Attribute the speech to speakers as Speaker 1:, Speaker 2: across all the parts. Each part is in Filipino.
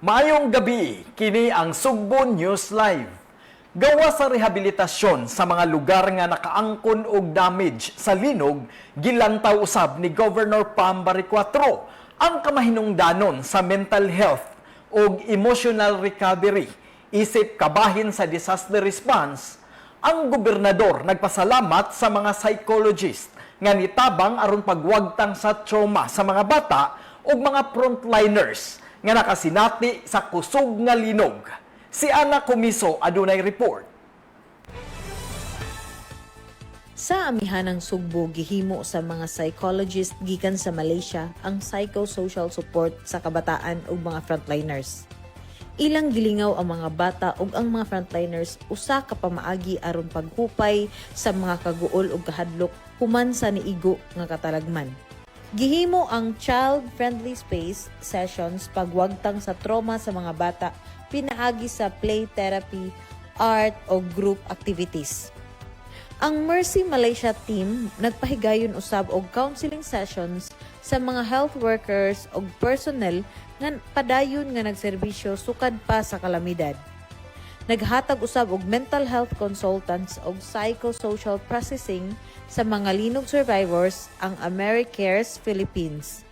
Speaker 1: Maayong gabi, kini ang Sugbo News Live. Gawa sa rehabilitasyon sa mga lugar nga nakaangkon og damage sa linog, gilantaw usab ni Governor Pam Baricuatro ang kamahinungdanon sa mental health ug emotional recovery isip kabahin sa disaster response. Ang gobernador nagpasalamat sa mga psychologist nga nitabang aron pagwagtang sa trauma sa mga bata ug mga frontliners nga nakasinati sa kusog nga linog. Si Ana Comiso adunay report.
Speaker 2: Sa amihanang Sugbo, gihimo sa mga psychologist gikan sa Malaysia ang psychosocial support sa kabataan ug mga frontliners. Ilang gilingaw ang mga bata ug ang mga frontliners usa ka pamaagi aron paghupay sa mga kaguol ug kahadlok human sa niigo nga katalagman. Gihimo ang child-friendly space sessions pagwagtang sa trauma sa mga bata pinaagi sa play therapy, art o group activities. Ang Mercy Malaysia team nagpahigayon usab og counseling sessions sa mga health workers o personnel nga padayon nga nagserbisyo sukad pa sa kalamidad. Naghatag usab og mental health consultants og psychosocial processing sa mga linog survivors ang AmeriCares Philippines,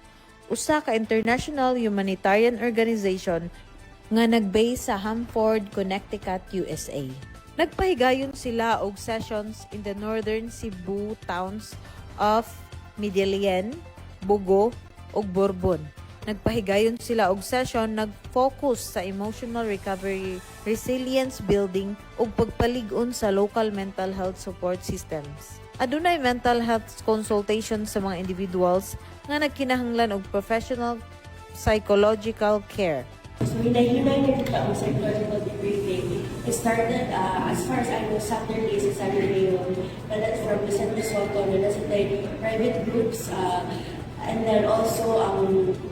Speaker 2: usa ka international humanitarian organization nga nag-base sa Hanford, Connecticut, USA. Nagpahigayon sila og sessions in the northern Cebu towns of Midillian, Bugo ug Bourbon. Nagpahigayon sila og session nag-focus sa emotional recovery, resilience building ug pagpalig-on sa local mental health support systems. Adunay mental health consultation sa mga individuals nga nagkinahanglan og professional psychological care.
Speaker 3: So, hinay-hinay na kita ang psychological debriefing. It started, as far as I know, Saturdays and Saturday yun. From the San Soto, nasa tayo private groups, and then also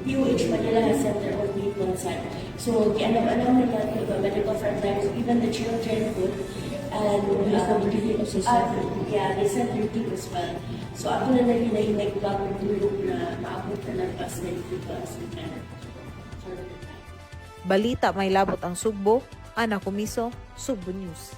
Speaker 3: PUH Manila has Center of Treatment Site. So, kianam-anam nila the medical frontliners, even the children food, and they sent their team as well. So, ako na hinay-hinay ko ang tulog na maabot na ng pas na ito as we can.
Speaker 2: Balita may labot ang Sugbo, Ana Comiso, Sugbo News.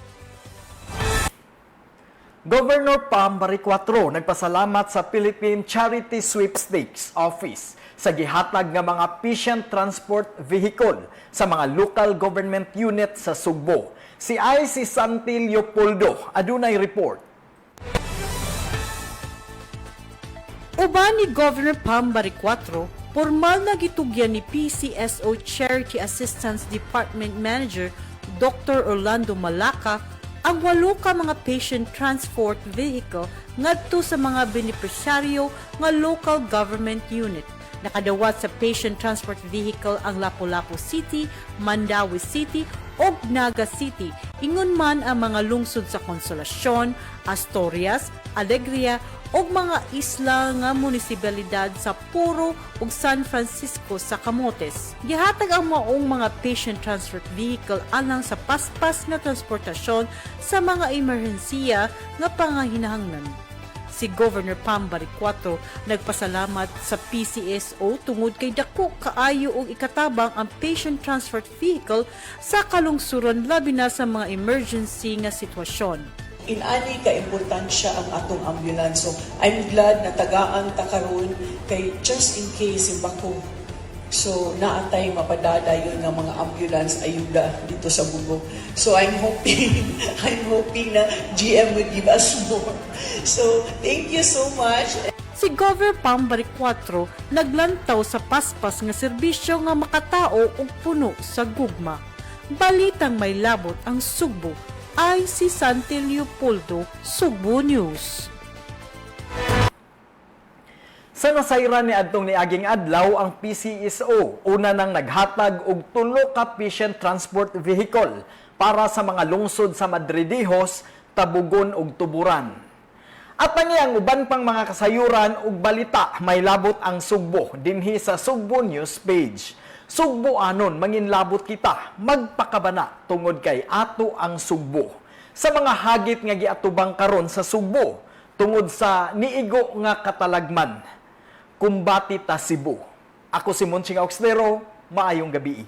Speaker 1: Governor Pam Baricuatro nagpasalamat sa Philippine Charity Sweepstakes Office sa gihatag nga mga patient transport vehicle sa mga local government unit sa Sugbo. Si IC Santi Leopoldo adunay report.
Speaker 4: Uban ni Governor Pam Baricuatro, formal na gitugyan ni PCSO Charity Assistance Department Manager Dr. Orlando Malaca ang 8 ka mga patient transport vehicle ngadto sa mga benepisyaryo nga local government unit. Nakadawat sa patient transport vehicle ang Lapu-Lapu City, Mandawi City ug Naga City. Ingon man ang mga lungsod sa Consolacion, Asturias, Alegria ug mga isla nga munisipalidad sa Puro ug San Francisco sa Camotes. Gihatag ang maong mga patient transport vehicle alang sa paspas nga transportasyon sa mga emerhensiya nga pangahinahanglan. Si Governor Pam Baricuatro nagpasalamat sa PCSO tungod kay dako kaayo og ikatabang ang patient transport vehicle sa kalungsuran labi na sa mga emergency nga sitwasyon.
Speaker 5: Inani ka-importansya ang atong ambulance. So, I'm glad na tagaan ta karon kay just in case bako. So, naatay mapadadayon ng mga ambulance ayuda dito sa Bugo. So, I'm hoping na GM will give us more. So, thank you so much.
Speaker 4: Si Governor Pam Baricuatro naglantaw sa paspas nga serbisyo nga makatao ug puno sa gugma. Balitang may labot ang Sugbo ay si Santi Leopoldo, Sugbo News.
Speaker 1: Sa nasayran ni adtong niaging adlaw ang PCSO una nang naghatag og 3 ka patient transport vehicle para sa mga lungsod sa Madridejos, Tabugon ug Tuburan. At ang uban pang mga kasayuran ug balita may labot ang Sugbo dinhi sa Sugbo News page. Sugbo anon manginlabot kita magpakabana tungod kay ato ang Sugbo. Sa mga hagit nga giatubang karon sa Sugbo tungod sa niigo nga katalagman. Kumbati ta Cebu. Ako si Monching Auxlero, maayong gabi.